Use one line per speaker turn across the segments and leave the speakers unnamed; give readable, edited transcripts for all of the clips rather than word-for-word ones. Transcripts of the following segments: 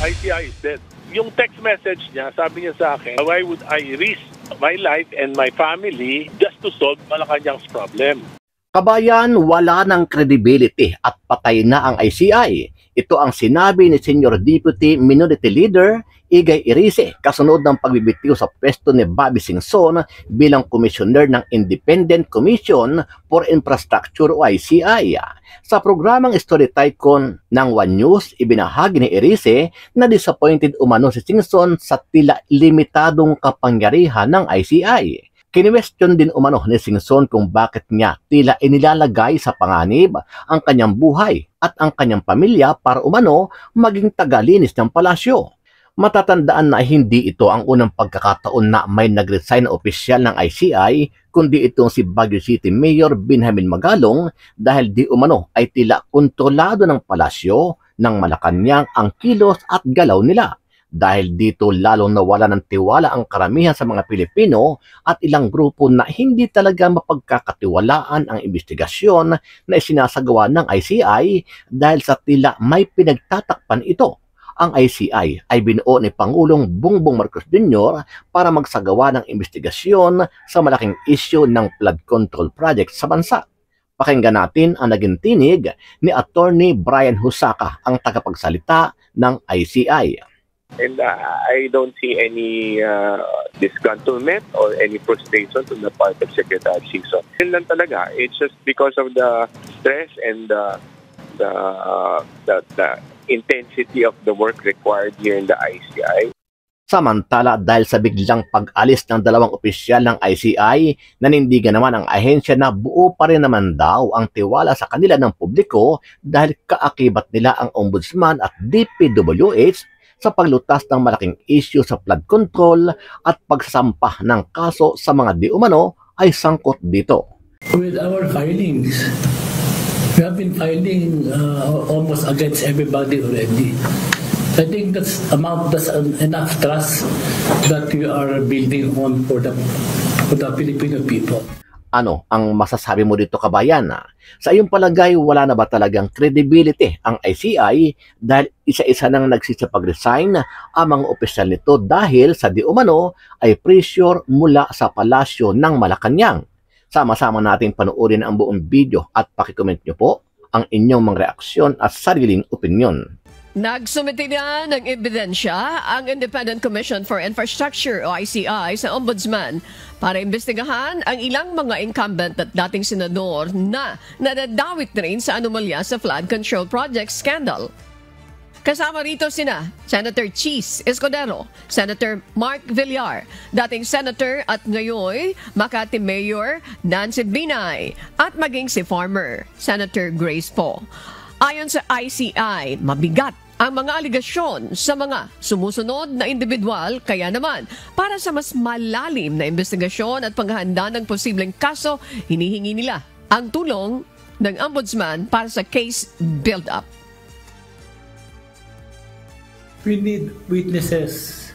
ICI is dead. Yung text message niya, sabi niya sa akin, why would I risk my life and my family just to solve Malacanang's problem?
Kabayan, wala ng credibility at patay na ang ICI. Ito ang sinabi ni Senior Deputy Minority Leader Igay Erice kasunod ng pagbibitiw sa pwesto ni Bobby Singson bilang Commissioner ng Independent Commission for Infrastructure o ICI. Sa programang Story Tycoon ng One News, ibinahagi ni Erice na disappointed umano si Singson sa tila limitadong kapangyarihan ng ICI. Kini-question din umano ni Singson kung bakit niya tila inilalagay sa panganib ang kanyang buhay at ang kanyang pamilya para umano maging tagalinis ng palasyo. Matatandaan na hindi ito ang unang pagkakataon na may nag-resign na opisyal ng ICI, kundi itong si Baguio City Mayor Benjamin Magalong dahil di umano ay tila kontrolado ng palasyo ng Malacanang ang kilos at galaw nila. Dahil dito lalong nawala ng tiwala ang karamihan sa mga Pilipino at ilang grupo na hindi talaga mapagkakatiwalaan ang investigasyon na isinasagawa ng ICI dahil sa tila may pinagtatakpan ito. Ang ICI ay binuo ni Pangulong Bongbong Marcos Jr. para magsagawa ng investigasyon sa malaking isyu ng flood control project sa bansa. Pakinggan natin ang naging tinig ni Attorney Brian Husaka, ang tagapagsalita ng ICI.
And I don't see any disgruntlement or any frustration on the part of Secretary Singson. Yun lang talaga. It's just because of the stress and the intensity of the work required here in the ICI.
Samantala, dahil sa biglang pag-alis ng dalawang opisyal ng ICI, nanindigan naman ang ahensya na buo pa rin naman daw ang tiwala sa kanila ng publiko dahil kaakibat nila ang Ombudsman at DPWH sa paglutas ng malaking issue sa flood control at pagsasampah ng kaso sa mga di umano ay sangkot dito.
With our filings, we have been filing almost against everybody already. I think that's enough trust that we are building on for the Filipino people.
Ano ang masasabi mo dito, kabayan? Sa iyong palagay, wala na ba talagang credibility ang ICI dahil isa-isa nang nagsisipag-resign ang mga opisyal nito dahil sa di umano ay pressure mula sa palasyo ng Malacanang? Sama-sama nating panoorin ang buong video at pakicomment nyo po ang inyong mga reaksyon at sariling opinyon.
Nagsumiti na ng ebidensya ang Independent Commission for Infrastructure o ICI sa Ombudsman para imbestigahan ang ilang mga incumbent at dating senador na nadadawit na rin sa anomalya sa flood control project scandal. Kasama rito sina Senator Cheese Escudero, Senator Mark Villar, dating Senator at ngayon Makati Mayor Nancy Binay at maging si former Senator Grace Poe. Ayon sa ICI, mabigat ang mga aligasyon sa mga sumusunod na individual, kaya naman para sa mas malalim na investigasyon at paghahanda ng posibleng kaso, hinihingi nila ang tulong ng Ombudsman para sa case build-up.
We need witnesses,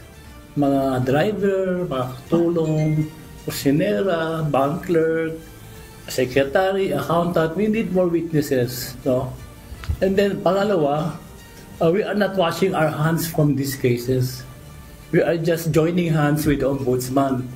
mga driver, mga katulong, kusinera, bank clerk, secretary, accountant. We need more witnesses, no? And then, pangalawa, we are not washing our hands from these cases. We are just joining hands with the Ombudsman.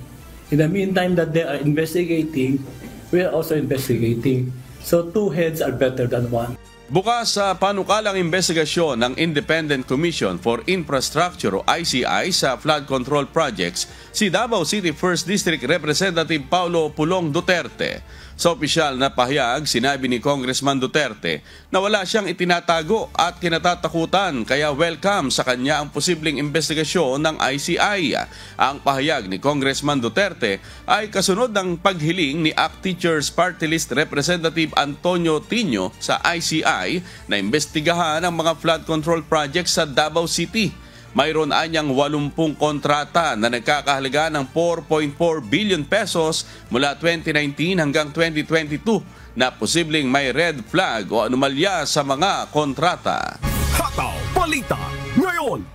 In the meantime that they are investigating, we are also investigating. So two heads are better than one.
Bukas sa panukalang investigasyon ng Independent Commission for Infrastructure o ICI sa flood control projects, si Davao City 1st District Representative Paulo Pulong Duterte. Sa opisyal na pahayag, sinabi ni Congressman Duterte na wala siyang itinatago at kinatatakutan kaya welcome sa kanya ang posibleng investigasyon ng ICI. Ang pahayag ni Congressman Duterte ay kasunod ng paghiling ni ACT Teachers Party List Representative Antonio Tino sa ICI na imbestigahan ang mga flood control projects sa Davao City. Mayroon anyang 80 kontrata na nagkakahalaga ng 4.4 billion pesos mula 2019 hanggang 2022 na posibleng may red flag o anomalya sa mga kontrata.
Hataw Balita ngayon!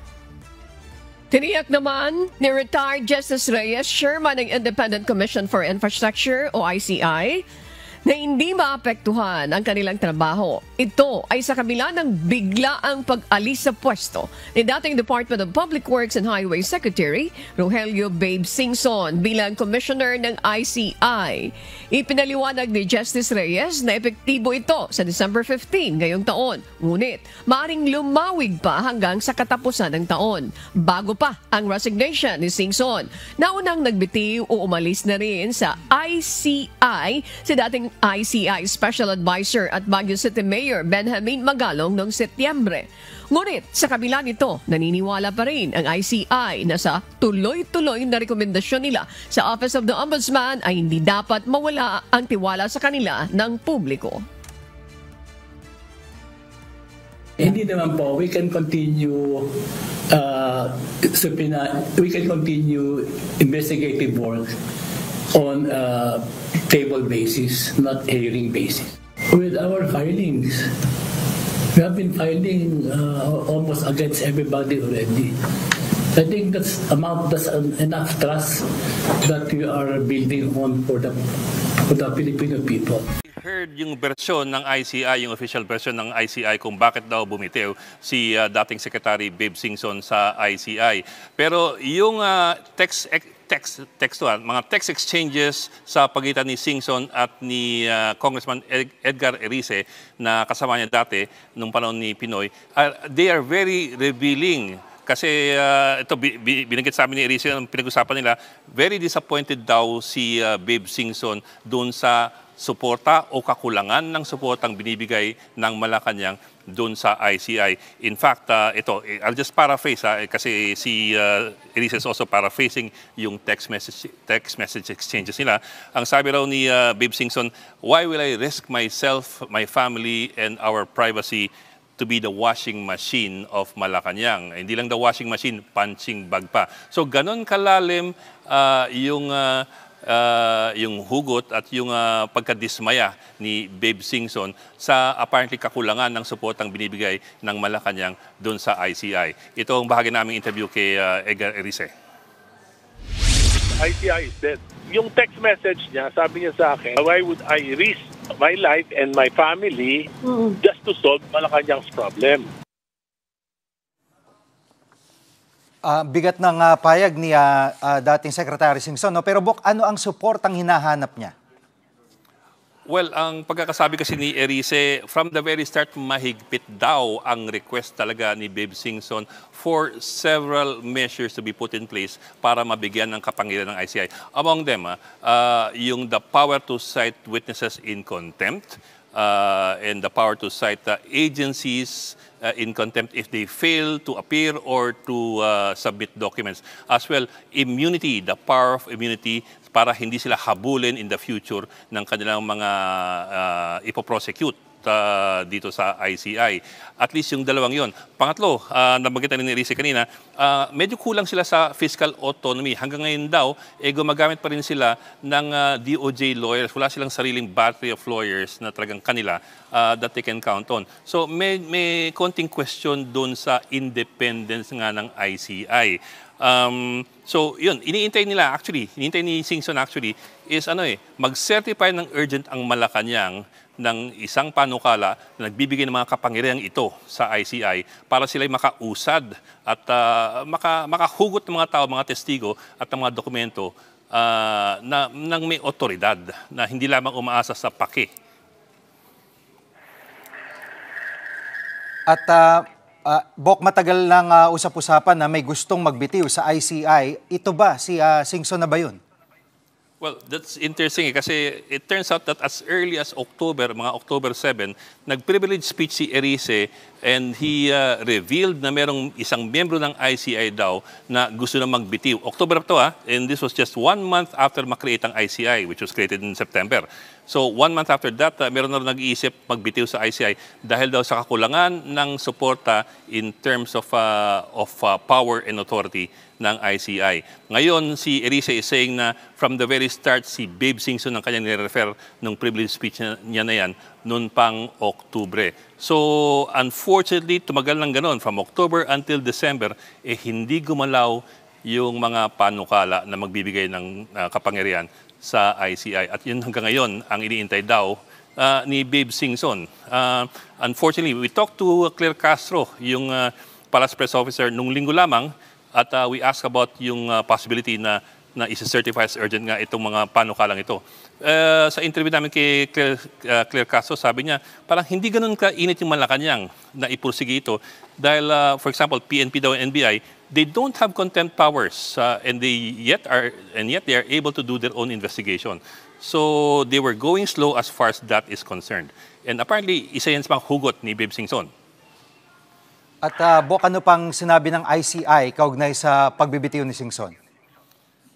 Tiniyak naman ni retired Justice Reyes, Chairman ng Independent Commission for Infrastructure o ICI, na hindi maapektuhan ang kanilang trabaho Ito ay sa kabila ng biglaang pag-alis sa pwesto ni dating Department of Public Works and Highway Secretary Rogelio Babe Singson bilang Commissioner ng ICI. Ipinaliwanag ni Justice Reyes na epektibo ito sa December 15 ngayong taon. Ngunit, maaring lumawig pa hanggang sa katapusan ng taon. Bago pa ang resignation ni Singson, naunang nagbitiw o umalis na rin sa ICI si dating ICI Special Advisor at Baguio City Mayor Benjamin Magalong noong Setyembre. Ngunit sa kabila nito, naniniwala pa rin ang ICI na sa tuloy-tuloy na rekomendasyon nila sa Office of the Ombudsman ay hindi dapat mawala ang tiwala sa kanila ng publiko.
Hindi naman po, we can continue investigative work on table basis, not hearing basis. With our filings, we have been filing almost against everybody already. I think that's enough trust that we are building on for the Filipino people.
Heard yung version ng ICI, yung official version ng ICI kung bakit daw bumitiw si dating Secretary Babe Singson sa ICI. Pero yung mga text exchanges sa pagitan ni Singson at ni Congressman Edgar Erice na kasama niya dati nung panahon ni Pinoy, they are very revealing. Kasi ito, binanggit sa amin ni Erice, ang pinag-usapan nila, very disappointed daw si Babe Singson doon sa suporta o kakulangan ng suportang binibigay ng Malacanang doon sa ICI. In fact, ito, I'll just paraphrase kasi si Erice is also paraphrasing yung text message exchanges nila. Ang sabi raw ni Babe Singson, "Why will I risk myself, my family, and our privacy to be the washing machine of Malacanang?" Hindi lang the washing machine, punching bag pa. So ganon kalalim yung hugot at yung pagkadismaya ni Babe Singson sa apparently kakulangan ng suportang binibigay ng Malacanang doon sa ICI. Ito ang bahagi naming interview kay Edgar Erice.
ICI is dead. Yung text message niya, sabi niya sa akin, "Why would I risk my life and my family just to solve Malacanang's problem?"
Bigat ng payag ni dating Secretary Singson. No? Pero Bok, ano ang suportang hinahanap niya?
Well, ang pagkakasabi kasi ni Erice, from the very start, mahigpit daw ang request talaga ni Babe Singson for several measures to be put in place para mabigyan ng kapangyarihan ng ICI. Among them, yung the power to cite witnesses in contempt and the power to cite agencies in contempt if they fail to appear or to submit documents. As well, immunity, the power of immunity para hindi sila habulin in the future ng kanilang mga ipoprosecute dito sa ICI. At least yung dalawang yon. Pangatlo, nabanggit na ni Erice kanina, medyo kulang sila sa fiscal autonomy. Hanggang ngayon daw, gumagamit pa rin sila ng DOJ lawyers. Wala silang sariling battery of lawyers na talagang kanila that they can count on. So may konting question doon sa independence nga ng ICI. So yun, iniintay ni Singson actually is mag-certify ng urgent ang Malacanang ng isang panukala na nagbibigay ng mga kapangyarihang ito sa ICI para sila'y makausad at makahugot ng mga tao, mga testigo at ng mga dokumento ng may otoridad na hindi lamang umaasa sa pake.
At Bok, matagal lang usap-usapan na may gustong magbitiw sa ICI. Ito ba, si Singson na ba yun?
Well, that's interesting kasi it turns out that as early as October, mga October 7, nag-privilege speech si Erice and he revealed na merong isang miyembro ng ICI daw na gusto na magbitiw. October to and this was just 1 month after makreate ang ICI, which was created in September. So 1 month after that, meron na nag-iisip magbitiw sa ICI dahil daw sa kakulangan ng suporta in terms of power and authority ng ICI. Ngayon, si Erice is saying na from the very start, si Babe Singson ang kanyang nire-refer nung privilege speech niya na yan noon pang Oktubre. So, unfortunately, tumagal ng ganon. From October until December, hindi gumalaw yung mga panukala na magbibigay ng kapangyarihan sa ICI. At yun hanggang ngayon, ang iniintay daw ni Babe Singson. Unfortunately, we talked to Claire Castro, yung Palace Press Officer, nung linggo lamang, at we asked about yung possibility na isa-certify as urgent nga itong mga panukalang ito. Sa interview namin kay Claire Castro, sabi niya, parang hindi ganun kainit yung Malacanang na ipursige ito dahil, for example, PNP daw and NBI, they don't have contempt powers and yet they are able to do their own investigation. So they were going slow as far as that is concerned. And apparently, isa yan sa mga hugot ni Babe Singson.
At Bok, ano pang sinabi ng ICI kaugnay sa pagbibitiw ni Singson?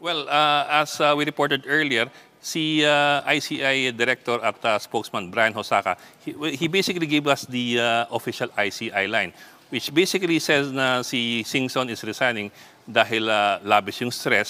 Well, as we reported earlier, si ICI Director at spokesman Brian Hosaka, he basically gave us the official ICI line, which basically says na si Singson is resigning dahil labis yung stress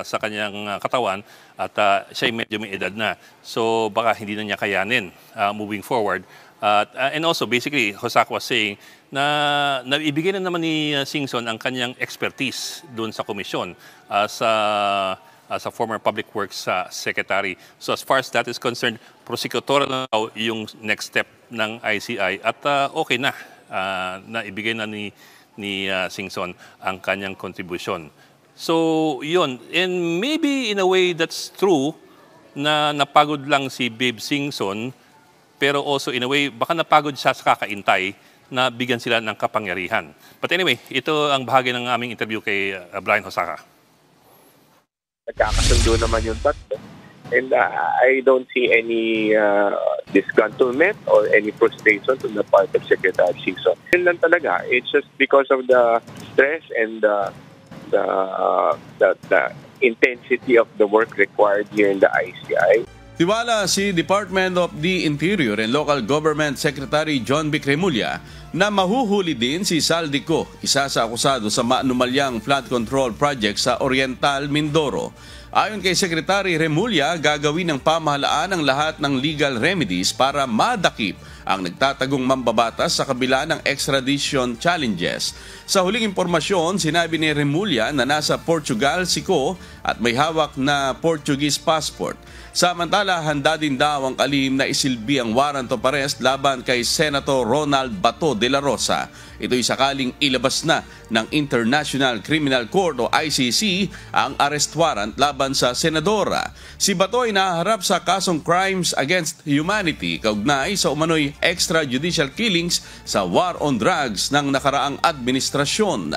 sa kanyang katawan at siya medyo may edad na. So baka hindi na niya kayanin moving forward. And also, basically, Hosaka was saying na naibigay na naman ni Singson ang kanyang expertise doon sa komisyon as a former Public Works Secretary. So as far as that is concerned, prosecutorial na yung next step ng ICI at okay na, naibigay na ni Singson ang kanyang contribution. So yun, and maybe in a way that's true na napagod lang si Babe Singson, pero also in a way baka napagod siya sa kakaintay na bigyan sila ng kapangyarihan. But anyway, ito ang bahagi ng aming interview kay Brian Hosaka.
Nagkakasundo naman yung tatlo. And I don't see any disgruntlement or any frustration on the part of Secretary Singson. Yun lang talaga. It's just because of the stress and the intensity of the work required here in the ICI.
Tiwala si Department of the Interior and Local Government Secretary John Vic Remulla na mahuhuli din si Saldico, isa sa akusado sa maanumalyang flood control project sa Oriental, Mindoro. Ayon kay Secretary Remulla, gagawin ng pamahalaan ang lahat ng legal remedies para madakip ang nagtatagong mambabatas sa kabila ng extradition challenges. Sa huling impormasyon, sinabi ni Remulla na nasa Portugal si Ko at may hawak na Portuguese passport. Samantala, handa din daw ang kalihim na isilbi ang warrant of arrest laban kay Senator Ronald Bato de la Rosa. Ito'y sakaling ilabas na ng International Criminal Court o ICC ang arrest warrant laban sa senadora. Si Bato ay naharap sa kasong crimes against humanity kaugnay sa umano'y extrajudicial killings sa war on drugs ng nakaraang administrasyon.